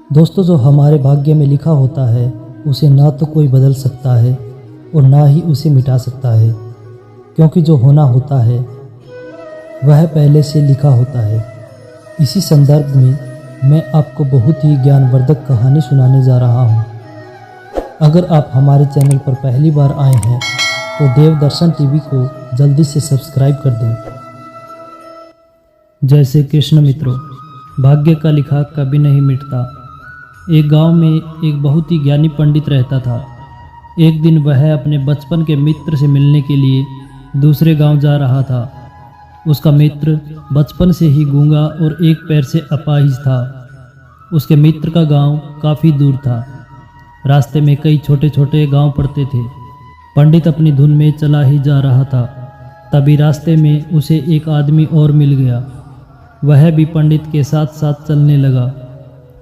दोस्तों, जो हमारे भाग्य में लिखा होता है उसे ना तो कोई बदल सकता है और ना ही उसे मिटा सकता है, क्योंकि जो होना होता है वह पहले से लिखा होता है। इसी संदर्भ में मैं आपको बहुत ही ज्ञानवर्धक कहानी सुनाने जा रहा हूँ। अगर आप हमारे चैनल पर पहली बार आए हैं तो देवदर्शन टीवी को जल्दी से सब्सक्राइब कर दें। जैसे कृष्ण मित्रों, भाग्य का लिखा कभी नहीं मिटता। एक गांव में एक बहुत ही ज्ञानी पंडित रहता था। एक दिन वह अपने बचपन के मित्र से मिलने के लिए दूसरे गांव जा रहा था। उसका मित्र बचपन से ही गूंगा और एक पैर से अपाहिज था। उसके मित्र का गांव काफ़ी दूर था। रास्ते में कई छोटे छोटे गांव पड़ते थे। पंडित अपनी धुन में चला ही जा रहा था, तभी रास्ते में उसे एक आदमी और मिल गया। वह भी पंडित के साथ साथ चलने लगा।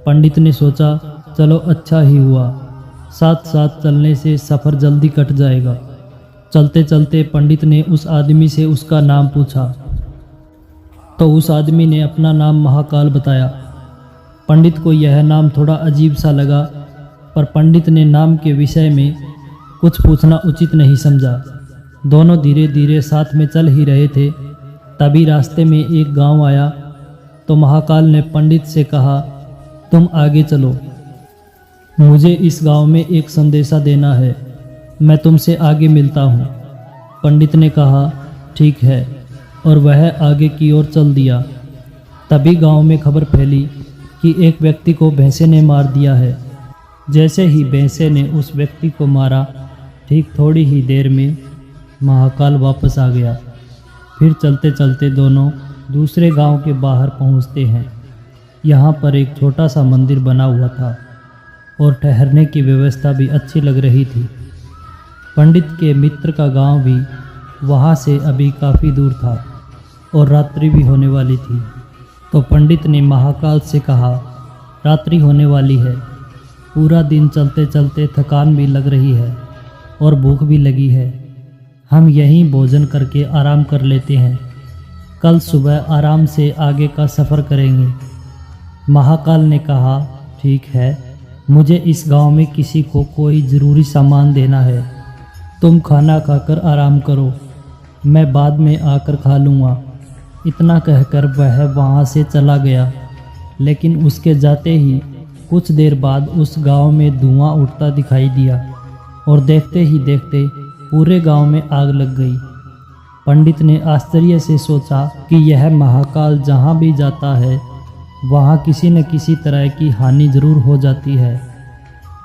पंडित ने सोचा, चलो अच्छा ही हुआ, साथ साथ चलने से सफ़र जल्दी कट जाएगा। चलते चलते पंडित ने उस आदमी से उसका नाम पूछा तो उस आदमी ने अपना नाम महाकाल बताया। पंडित को यह नाम थोड़ा अजीब सा लगा, पर पंडित ने नाम के विषय में कुछ पूछना उचित नहीं समझा। दोनों धीरे धीरे साथ में चल ही रहे थे, तभी रास्ते में एक गांव आया तो महाकाल ने पंडित से कहा, तुम आगे चलो, मुझे इस गांव में एक संदेशा देना है, मैं तुमसे आगे मिलता हूँ। पंडित ने कहा, ठीक है, और वह आगे की ओर चल दिया। तभी गांव में खबर फैली कि एक व्यक्ति को भैंसे ने मार दिया है। जैसे ही भैंसे ने उस व्यक्ति को मारा, ठीक थोड़ी ही देर में महाकाल वापस आ गया। फिर चलते चलते दोनों दूसरे गांव के बाहर पहुंचते हैं। यहाँ पर एक छोटा सा मंदिर बना हुआ था और ठहरने की व्यवस्था भी अच्छी लग रही थी। पंडित के मित्र का गांव भी वहाँ से अभी काफ़ी दूर था और रात्रि भी होने वाली थी। तो पंडित ने महाकाल से कहा, रात्रि होने वाली है, पूरा दिन चलते चलते थकान भी लग रही है और भूख भी लगी है, हम यहीं भोजन करके आराम कर लेते हैं, कल सुबह आराम से आगे का सफ़र करेंगे। महाकाल ने कहा, ठीक है, मुझे इस गांव में किसी को कोई ज़रूरी सामान देना है, तुम खाना खाकर आराम करो, मैं बाद में आकर खा लूँगा। इतना कहकर वह वहाँ से चला गया। लेकिन उसके जाते ही कुछ देर बाद उस गांव में धुआं उठता दिखाई दिया और देखते ही देखते पूरे गांव में आग लग गई। पंडित ने आश्चर्य से सोचा कि यह महाकाल जहाँ भी जाता है वहाँ किसी न किसी तरह की हानि जरूर हो जाती है,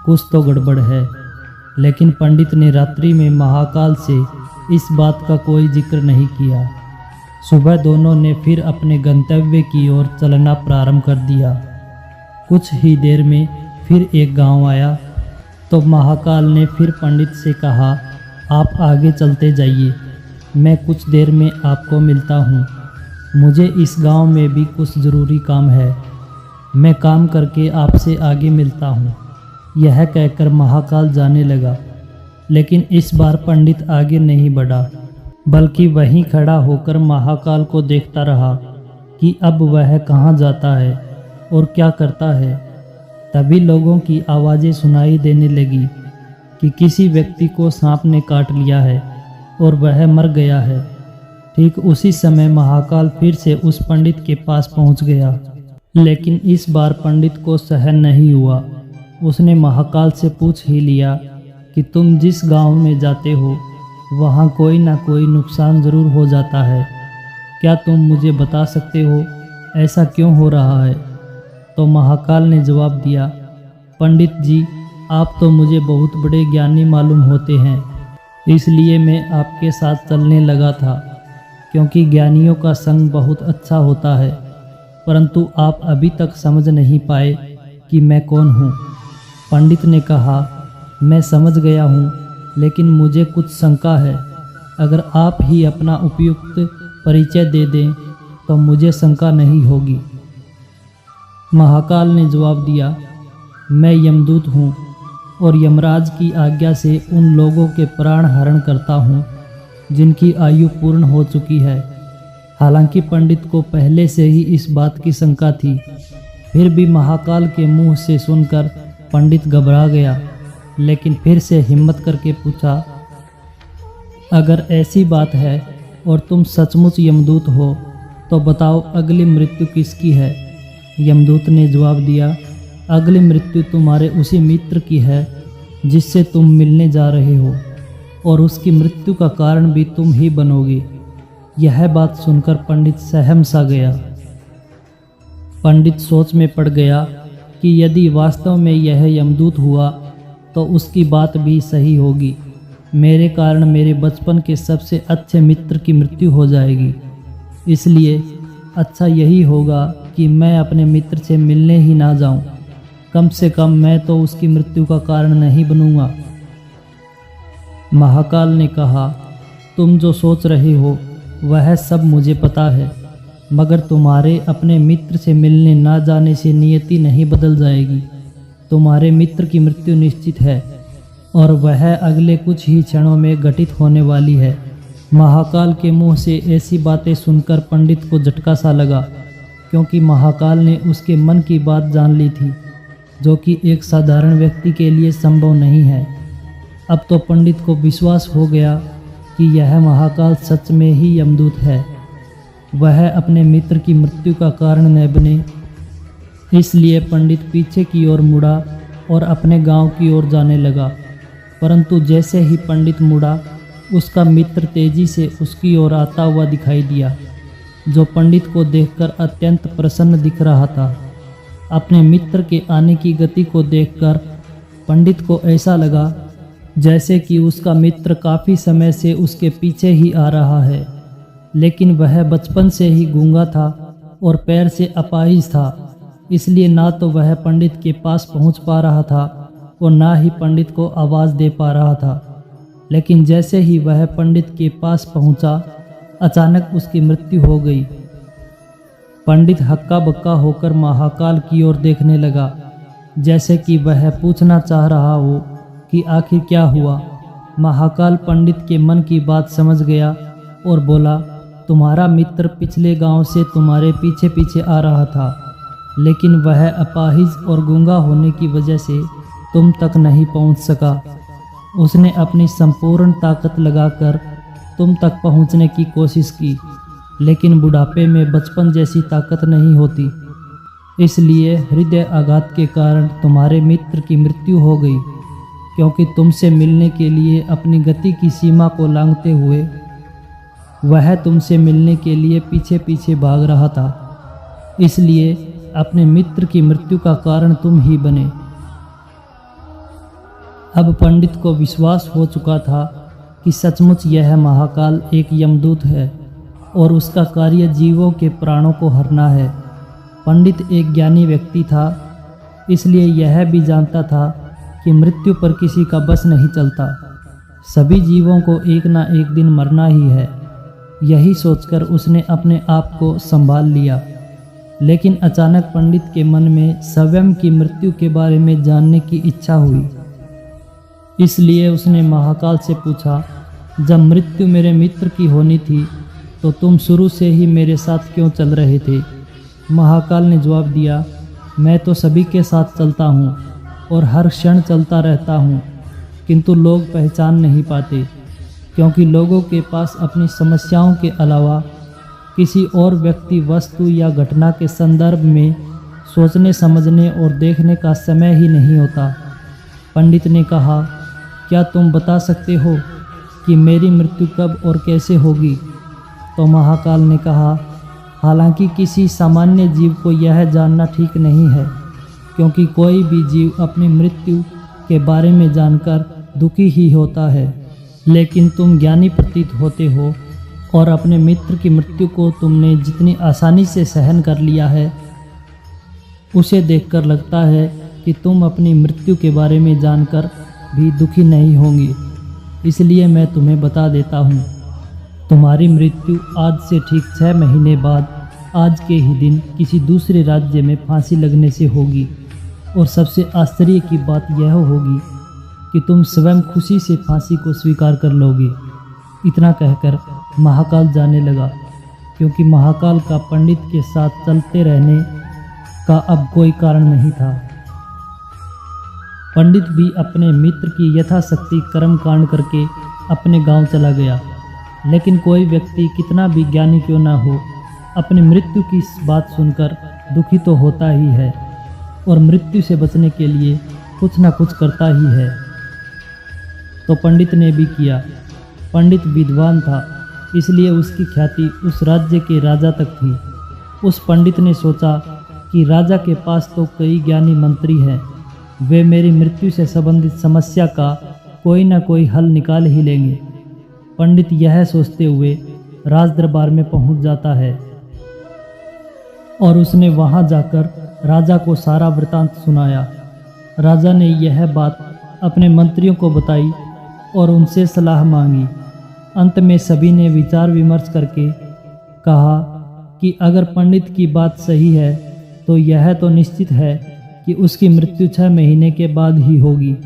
कुछ तो गड़बड़ है। लेकिन पंडित ने रात्रि में महाकाल से इस बात का कोई जिक्र नहीं किया। सुबह दोनों ने फिर अपने गंतव्य की ओर चलना प्रारंभ कर दिया। कुछ ही देर में फिर एक गांव आया तो महाकाल ने फिर पंडित से कहा, आप आगे चलते जाइए, मैं कुछ देर में आपको मिलता हूँ, मुझे इस गांव में भी कुछ ज़रूरी काम है, मैं काम करके आपसे आगे मिलता हूँ। यह कहकर महाकाल जाने लगा। लेकिन इस बार पंडित आगे नहीं बढ़ा, बल्कि वहीं खड़ा होकर महाकाल को देखता रहा कि अब वह कहाँ जाता है और क्या करता है। तभी लोगों की आवाज़ें सुनाई देने लगी कि किसी व्यक्ति को सांप ने काट लिया है और वह मर गया है। ठीक उसी समय महाकाल फिर से उस पंडित के पास पहुंच गया। लेकिन इस बार पंडित को सहन नहीं हुआ। उसने महाकाल से पूछ ही लिया कि तुम जिस गांव में जाते हो वहां कोई ना कोई नुकसान ज़रूर हो जाता है, क्या तुम मुझे बता सकते हो ऐसा क्यों हो रहा है? तो महाकाल ने जवाब दिया, पंडित जी, आप तो मुझे बहुत बड़े ज्ञानी मालूम होते हैं, इसलिए मैं आपके साथ चलने लगा था, क्योंकि ज्ञानियों का संग बहुत अच्छा होता है, परंतु आप अभी तक समझ नहीं पाए कि मैं कौन हूँ। पंडित ने कहा, मैं समझ गया हूँ, लेकिन मुझे कुछ शंका है, अगर आप ही अपना उपयुक्त परिचय दे दें तो मुझे शंका नहीं होगी। महाकाल ने जवाब दिया, मैं यमदूत हूँ और यमराज की आज्ञा से उन लोगों के प्राण हरण करता हूँ जिनकी आयु पूर्ण हो चुकी है। हालांकि पंडित को पहले से ही इस बात की शंका थी फिर भी महाकाल के मुंह से सुनकर पंडित घबरा गया, लेकिन फिर से हिम्मत करके पूछा, अगर ऐसी बात है और तुम सचमुच यमदूत हो तो बताओ अगली मृत्यु किसकी है। यमदूत ने जवाब दिया, अगली मृत्यु तुम्हारे उसी मित्र की है जिससे तुम मिलने जा रहे हो, और उसकी मृत्यु का कारण भी तुम ही बनोगे। यह बात सुनकर पंडित सहम सा गया। पंडित सोच में पड़ गया कि यदि वास्तव में यह यमदूत हुआ तो उसकी बात भी सही होगी। मेरे कारण मेरे बचपन के सबसे अच्छे मित्र की मृत्यु हो जाएगी, इसलिए अच्छा यही होगा कि मैं अपने मित्र से मिलने ही ना जाऊं। कम से कम मैं तो उसकी मृत्यु का कारण नहीं बनूंगा। महाकाल ने कहा, तुम जो सोच रहे हो वह सब मुझे पता है, मगर तुम्हारे अपने मित्र से मिलने ना जाने से नियति नहीं बदल जाएगी। तुम्हारे मित्र की मृत्यु निश्चित है और वह अगले कुछ ही क्षणों में घटित होने वाली है। महाकाल के मुंह से ऐसी बातें सुनकर पंडित को झटका सा लगा, क्योंकि महाकाल ने उसके मन की बात जान ली थी, जो कि एक साधारण व्यक्ति के लिए संभव नहीं है। अब तो पंडित को विश्वास हो गया कि यह महाकाल सच में ही यमदूत है। वह अपने मित्र की मृत्यु का कारण न बने, इसलिए पंडित पीछे की ओर मुड़ा और अपने गांव की ओर जाने लगा। परंतु जैसे ही पंडित मुड़ा, उसका मित्र तेजी से उसकी ओर आता हुआ दिखाई दिया, जो पंडित को देखकर अत्यंत प्रसन्न दिख रहा था। अपने मित्र के आने की गति को देखकर पंडित को ऐसा लगा जैसे कि उसका मित्र काफ़ी समय से उसके पीछे ही आ रहा है, लेकिन वह बचपन से ही गूंगा था और पैर से अपाहिज था, इसलिए ना तो वह पंडित के पास पहुंच पा रहा था और ना ही पंडित को आवाज़ दे पा रहा था। लेकिन जैसे ही वह पंडित के पास पहुंचा, अचानक उसकी मृत्यु हो गई। पंडित हक्का बक्का होकर महाकाल की ओर देखने लगा, जैसे कि वह पूछना चाह रहा हो कि आखिर क्या हुआ। महाकाल पंडित के मन की बात समझ गया और बोला, तुम्हारा मित्र पिछले गांव से तुम्हारे पीछे पीछे आ रहा था, लेकिन वह अपाहिज और गूंगा होने की वजह से तुम तक नहीं पहुंच सका। उसने अपनी संपूर्ण ताकत लगाकर तुम तक पहुंचने की कोशिश की, लेकिन बुढ़ापे में बचपन जैसी ताकत नहीं होती, इसलिए हृदय आघात के कारण तुम्हारे मित्र की मृत्यु हो गई। क्योंकि तुमसे मिलने के लिए अपनी गति की सीमा को लांघते हुए वह तुमसे मिलने के लिए पीछे पीछे भाग रहा था, इसलिए अपने मित्र की मृत्यु का कारण तुम ही बने। अब पंडित को विश्वास हो चुका था कि सचमुच यह महाकाल एक यमदूत है और उसका कार्य जीवों के प्राणों को हरना है। पंडित एक ज्ञानी व्यक्ति था, इसलिए यह भी जानता था कि मृत्यु पर किसी का बस नहीं चलता। सभी जीवों को एक ना एक दिन मरना ही है। यही सोचकर उसने अपने आप को संभाल लिया। लेकिन अचानक पंडित के मन में स्वयं की मृत्यु के बारे में जानने की इच्छा हुई, इसलिए उसने महाकाल से पूछा, जब मृत्यु मेरे मित्र की होनी थी तो तुम शुरू से ही मेरे साथ क्यों चल रहे थे। महाकाल ने जवाब दिया, मैं तो सभी के साथ चलता हूँ और हर क्षण चलता रहता हूँ, किंतु लोग पहचान नहीं पाते, क्योंकि लोगों के पास अपनी समस्याओं के अलावा किसी और व्यक्ति, वस्तु या घटना के संदर्भ में सोचने समझने और देखने का समय ही नहीं होता। पंडित ने कहा, क्या तुम बता सकते हो कि मेरी मृत्यु कब और कैसे होगी। तो महाकाल ने कहा, हालांकि किसी सामान्य जीव को यह जानना ठीक नहीं है, क्योंकि कोई भी जीव अपनी मृत्यु के बारे में जानकर दुखी ही होता है, लेकिन तुम ज्ञानी प्रतीत होते हो और अपने मित्र की मृत्यु को तुमने जितनी आसानी से सहन कर लिया है, उसे देखकर लगता है कि तुम अपनी मृत्यु के बारे में जानकर भी दुखी नहीं होंगे। इसलिए मैं तुम्हें बता देता हूँ, तुम्हारी मृत्यु आज से ठीक 6 महीने बाद आज के ही दिन किसी दूसरे राज्य में फांसी लगने से होगी। और सबसे आश्चर्य की बात यह होगी कि तुम स्वयं खुशी से फांसी को स्वीकार कर लोगे। इतना कहकर महाकाल जाने लगा, क्योंकि महाकाल का पंडित के साथ चलते रहने का अब कोई कारण नहीं था। पंडित भी अपने मित्र की यथाशक्ति कर्म कांड करके अपने गांव चला गया। लेकिन कोई व्यक्ति कितना भी ज्ञानी क्यों ना हो, अपनी मृत्यु की बात सुनकर दुखी तो होता ही है और मृत्यु से बचने के लिए कुछ ना कुछ करता ही है। तो पंडित ने भी किया। पंडित विद्वान था, इसलिए उसकी ख्याति उस राज्य के राजा तक थी। उस पंडित ने सोचा कि राजा के पास तो कई ज्ञानी मंत्री हैं, वे मेरी मृत्यु से संबंधित समस्या का कोई ना कोई हल निकाल ही लेंगे। पंडित यह सोचते हुए राज दरबार में पहुंच जाता है और उसने वहां जाकर राजा को सारा वृतांत सुनाया। राजा ने यह बात अपने मंत्रियों को बताई और उनसे सलाह मांगी। अंत में सभी ने विचार विमर्श करके कहा कि अगर पंडित की बात सही है तो यह तो निश्चित है कि उसकी मृत्यु 6 महीने के बाद ही होगी।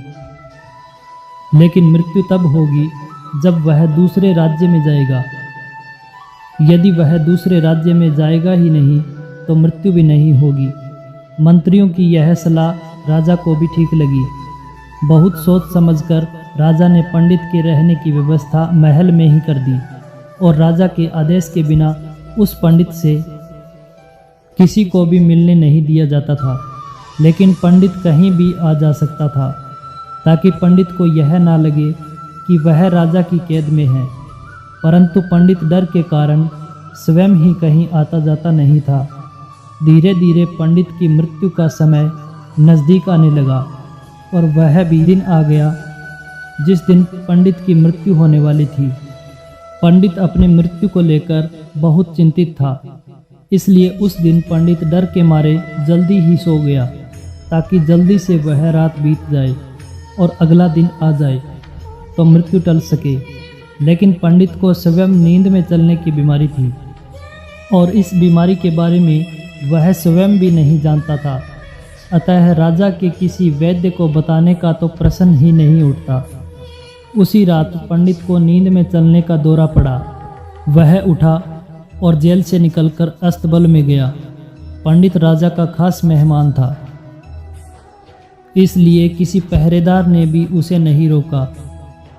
लेकिन मृत्यु तब होगी जब वह दूसरे राज्य में जाएगा। यदि वह दूसरे राज्य में जाएगा ही नहीं तो मृत्यु भी नहीं होगी। मंत्रियों की यह सलाह राजा को भी ठीक लगी। बहुत सोच समझकर राजा ने पंडित के रहने की व्यवस्था महल में ही कर दी और राजा के आदेश के बिना उस पंडित से किसी को भी मिलने नहीं दिया जाता था। लेकिन पंडित कहीं भी आ जा सकता था, ताकि पंडित को यह ना लगे कि वह राजा की कैद में है। परंतु पंडित डर के कारण स्वयं ही कहीं आता जाता नहीं था। धीरे धीरे पंडित की मृत्यु का समय नज़दीक आने लगा और वह भी दिन आ गया जिस दिन पंडित की मृत्यु होने वाली थी। पंडित अपनी मृत्यु को लेकर बहुत चिंतित था, इसलिए उस दिन पंडित डर के मारे जल्दी ही सो गया, ताकि जल्दी से वह रात बीत जाए और अगला दिन आ जाए तो मृत्यु टल सके। लेकिन पंडित को स्वयं नींद में चलने की बीमारी थी और इस बीमारी के बारे में वह स्वयं भी नहीं जानता था। अतः राजा के किसी वैद्य को बताने का तो प्रश्न ही नहीं उठता। उसी रात पंडित को नींद में चलने का दौरा पड़ा। वह उठा और जेल से निकलकर अस्तबल में गया। पंडित राजा का खास मेहमान था, इसलिए किसी पहरेदार ने भी उसे नहीं रोका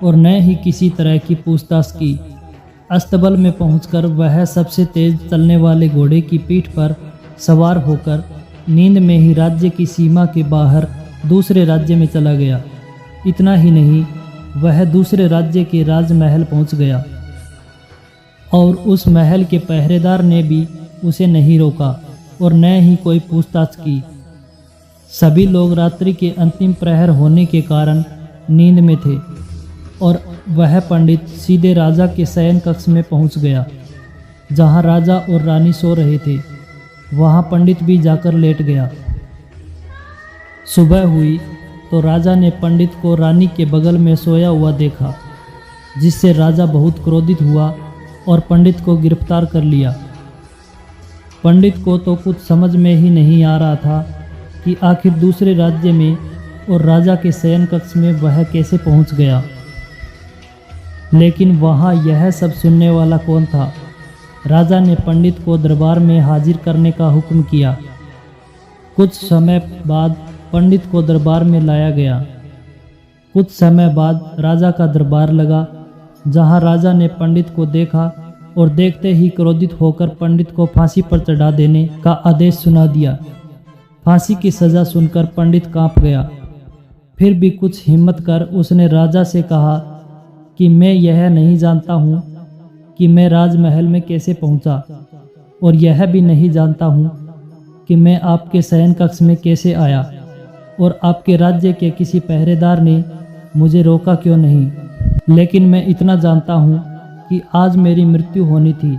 और न ही किसी तरह की पूछताछ की। अस्तबल में पहुंचकर वह सबसे तेज चलने वाले घोड़े की पीठ पर सवार होकर नींद में ही राज्य की सीमा के बाहर दूसरे राज्य में चला गया। इतना ही नहीं, वह दूसरे राज्य के राजमहल पहुंच गया और उस महल के पहरेदार ने भी उसे नहीं रोका और न ही कोई पूछताछ की। सभी लोग रात्रि के अंतिम प्रहर होने के कारण नींद में थे और वह पंडित सीधे राजा के शयन कक्ष में पहुंच गया, जहां राजा और रानी सो रहे थे। वहां पंडित भी जाकर लेट गया। सुबह हुई तो राजा ने पंडित को रानी के बगल में सोया हुआ देखा, जिससे राजा बहुत क्रोधित हुआ और पंडित को गिरफ्तार कर लिया। पंडित को तो कुछ समझ में ही नहीं आ रहा था कि आखिर दूसरे राज्य में और राजा के शयन कक्ष में वह कैसे पहुंच गया। लेकिन वहां यह सब सुनने वाला कौन था। राजा ने पंडित को दरबार में हाजिर करने का हुक्म किया। कुछ समय बाद पंडित को दरबार में लाया गया। कुछ समय बाद राजा का दरबार लगा, जहां राजा ने पंडित को देखा और देखते ही क्रोधित होकर पंडित को फांसी पर चढ़ा देने का आदेश सुना दिया। फांसी की सज़ा सुनकर पंडित कांप गया। फिर भी कुछ हिम्मत कर उसने राजा से कहा कि मैं यह नहीं जानता हूँ कि मैं राजमहल में कैसे पहुँचा, और यह भी नहीं जानता हूँ कि मैं आपके शयन कक्ष में कैसे आया और आपके राज्य के किसी पहरेदार ने मुझे रोका क्यों नहीं। लेकिन मैं इतना जानता हूँ कि आज मेरी मृत्यु होनी थी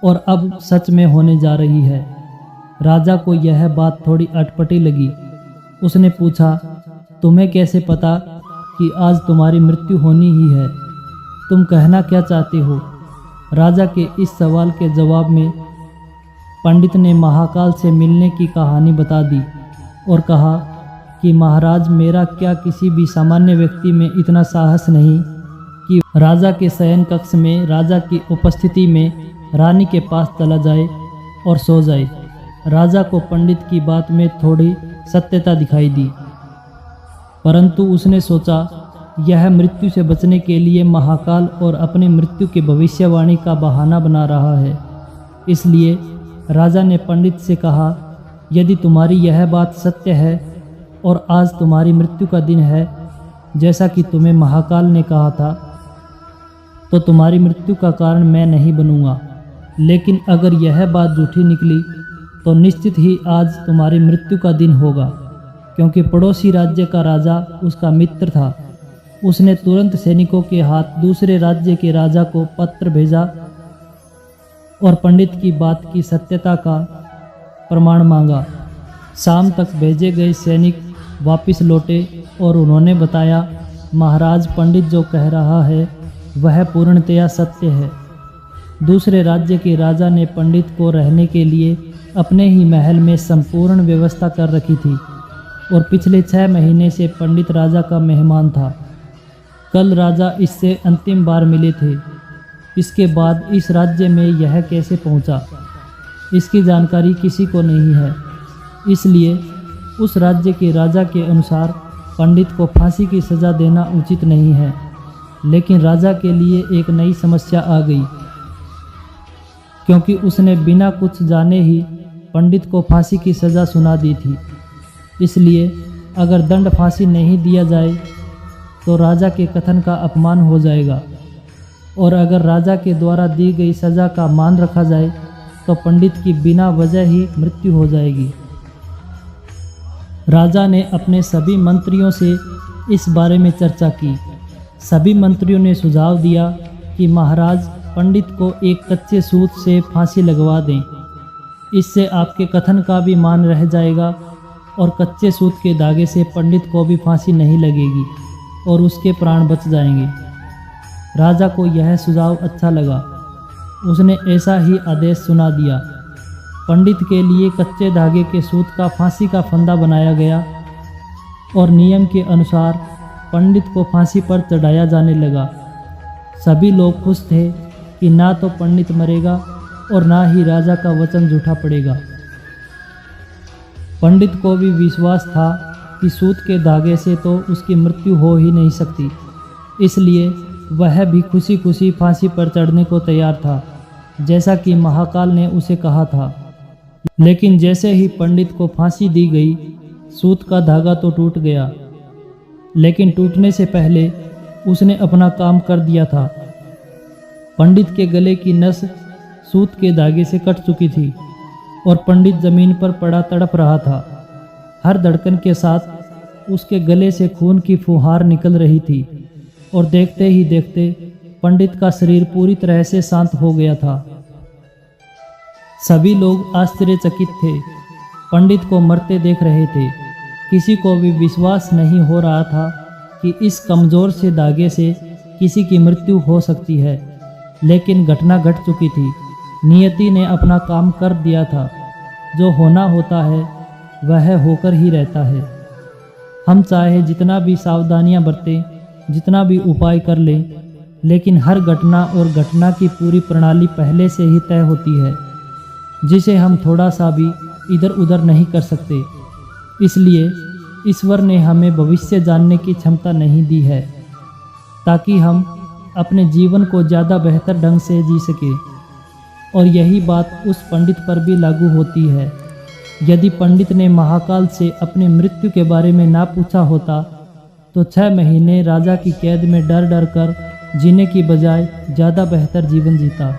और अब सच में होने जा रही है। राजा को यह बात थोड़ी अटपटी लगी। उसने पूछा, तुम्हें कैसे पता कि आज तुम्हारी मृत्यु होनी ही है? तुम कहना क्या चाहते हो? राजा के इस सवाल के जवाब में पंडित ने महाकाल से मिलने की कहानी बता दी और कहा कि महाराज, मेरा क्या किसी भी सामान्य व्यक्ति में इतना साहस नहीं कि राजा के शयन कक्ष में राजा की उपस्थिति में रानी के पास चला जाए और सो जाए। राजा को पंडित की बात में थोड़ी सत्यता दिखाई दी, परंतु उसने सोचा यह मृत्यु से बचने के लिए महाकाल और अपनी मृत्यु की भविष्यवाणी का बहाना बना रहा है। इसलिए राजा ने पंडित से कहा, यदि तुम्हारी यह बात सत्य है और आज तुम्हारी मृत्यु का दिन है जैसा कि तुम्हें महाकाल ने कहा था, तो तुम्हारी मृत्यु का कारण मैं नहीं बनूंगा। लेकिन अगर यह बात झूठी निकली तो निश्चित ही आज तुम्हारी मृत्यु का दिन होगा, क्योंकि पड़ोसी राज्य का राजा उसका मित्र था। उसने तुरंत सैनिकों के हाथ दूसरे राज्य के राजा को पत्र भेजा और पंडित की बात की सत्यता का प्रमाण मांगा। शाम तक भेजे गए सैनिक वापस लौटे और उन्होंने बताया, महाराज, पंडित जो कह रहा है वह पूर्णतया सत्य है। दूसरे राज्य के राजा ने पंडित को रहने के लिए अपने ही महल में संपूर्ण व्यवस्था कर रखी थी और पिछले 6 महीने से पंडित राजा का मेहमान था। कल राजा इससे अंतिम बार मिले थे। इसके बाद इस राज्य में यह कैसे पहुंचा, इसकी जानकारी किसी को नहीं है। इसलिए उस राज्य के राजा के अनुसार पंडित को फांसी की सज़ा देना उचित नहीं है। लेकिन राजा के लिए एक नई समस्या आ गई, क्योंकि उसने बिना कुछ जाने ही पंडित को फांसी की सज़ा सुना दी थी। इसलिए अगर दंड फांसी नहीं दिया जाए तो राजा के कथन का अपमान हो जाएगा, और अगर राजा के द्वारा दी गई सज़ा का मान रखा जाए तो पंडित की बिना वजह ही मृत्यु हो जाएगी। राजा ने अपने सभी मंत्रियों से इस बारे में चर्चा की। सभी मंत्रियों ने सुझाव दिया कि महाराज, पंडित को एक कच्चे सूत से फांसी लगवा दें। इससे आपके कथन का भी मान रह जाएगा और कच्चे सूत के धागे से पंडित को भी फांसी नहीं लगेगी और उसके प्राण बच जाएंगे। राजा को यह सुझाव अच्छा लगा। उसने ऐसा ही आदेश सुना दिया। पंडित के लिए कच्चे धागे के सूत का फांसी का फंदा बनाया गया और नियम के अनुसार पंडित को फांसी पर चढ़ाया जाने लगा। सभी लोग खुश थे कि ना तो पंडित मरेगा और ना ही राजा का वचन झूठा पड़ेगा। पंडित को भी विश्वास था कि सूत के धागे से तो उसकी मृत्यु हो ही नहीं सकती, इसलिए वह भी खुशी खुशी फांसी पर चढ़ने को तैयार था, जैसा कि महाकाल ने उसे कहा था। लेकिन जैसे ही पंडित को फांसी दी गई, सूत का धागा तो टूट गया, लेकिन टूटने से पहले उसने अपना काम कर दिया था। पंडित के गले की नस सूत के धागे से कट चुकी थी और पंडित जमीन पर पड़ा तड़प रहा था। हर धड़कन के साथ उसके गले से खून की फुहार निकल रही थी और देखते ही देखते पंडित का शरीर पूरी तरह से शांत हो गया था। सभी लोग आश्चर्यचकित थे, पंडित को मरते देख रहे थे। किसी को भी विश्वास नहीं हो रहा था कि इस कमज़ोर से धागे से किसी की मृत्यु हो सकती है, लेकिन घटना घट चुकी थी। नियति ने अपना काम कर दिया था। जो होना होता है वह होकर ही रहता है। हम चाहे जितना भी सावधानियां बरतें, जितना भी उपाय कर लें, लेकिन हर घटना और घटना की पूरी प्रणाली पहले से ही तय होती है, जिसे हम थोड़ा सा भी इधर उधर नहीं कर सकते। इसलिए ईश्वर ने हमें भविष्य जानने की क्षमता नहीं दी है, ताकि हम अपने जीवन को ज़्यादा बेहतर ढंग से जी सके। और यही बात उस पंडित पर भी लागू होती है। यदि पंडित ने महाकाल से अपनी मृत्यु के बारे में ना पूछा होता तो 6 महीने राजा की कैद में डर डर कर जीने की बजाय ज़्यादा बेहतर जीवन जीता।